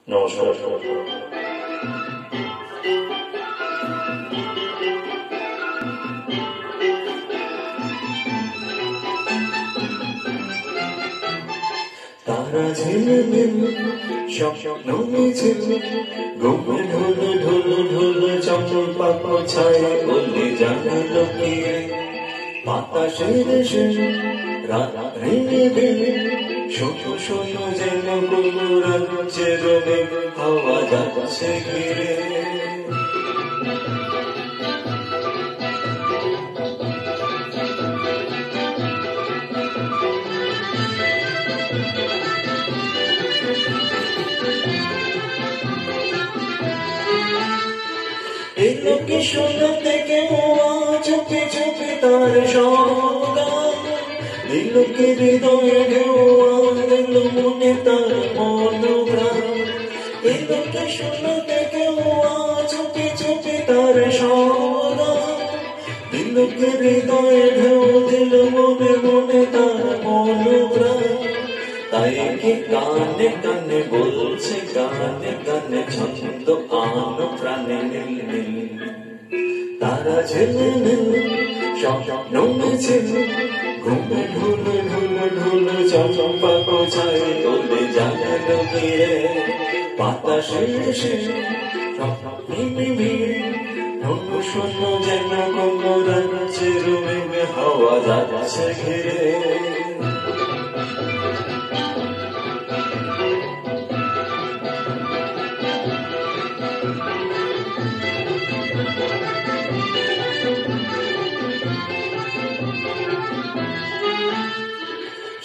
নমস্কার। তারা ঝিলমিল স্বপ্ন মিছিল ঘুমে ঢোল ঢোল ঢোল চম্পা ছায় বলে জানালো কে বাতাসের রাত্রি শোনো শোনো যেন রাজ্যের হাওয়া যাচ্ছে ঘিরে। এই লোকে শুনতে কেউ চুপে চুপে তার সঙ্গান দিলকে হৃদয়ে ঢেউ দিল মনে তার মনোগ্রাম। এই লোকে শুনতে কেউ চুপে চুপে তার সঙ্গান দিলকে হৃদয়ে ঢেউ দিল মনে মনে তার মনোগ্রাম। তাই কি গানে গানে বলছে গানে গানে ছন্দ আনো প্রাণে নীল নীল। তারা ঝিলমিল স্বপ্ন মিছিল ঘুমে ঢোল ঢোল ঢোল চম্পা ছায় বলে জানালো কে বাতাসের শোনো শোনো যেন রাজ্যের হাওয়া যাচ্ছে ঘিরে।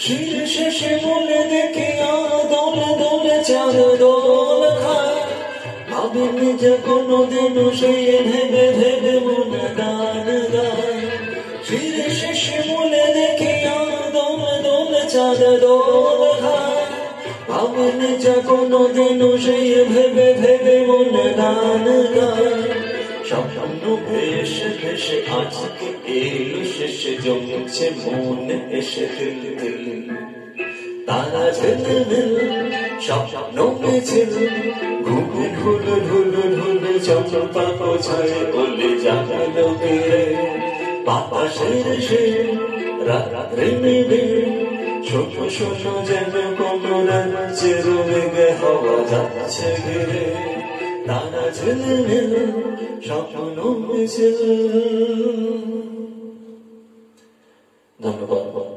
শির শেষে বলে দেখে দোল দোল চাঁদ দোল খায় ভাবেনি যে কোনোদিন সেই ভেবে ভেবে মন গান গায়। শির শেষে বলে দেখে দোল দোল চাঁদ দোল খায় ভাবেনি যে কোনোদিন সেই ভেবে ভেবে মন গান গায়। স্বপ্ন ভেসে ভেসে আজকে এলো শেষে জমছে মনে এসে দিল দিল। তারা ঝিলমিল স্বপ্ন মিছিল ঘুমে ঢোল ঢোল ঢোল চম্পা ছায় বলে জানালো কে বাতাসের রাত্রি নিবিড় শোনো শোনো যেন রাজ্যের মেঘে হাওয়া যাচ্ছে ঘিরে। তারা ঝিলমিল স্বপ্ন মিছিল। ধন্যবাদ।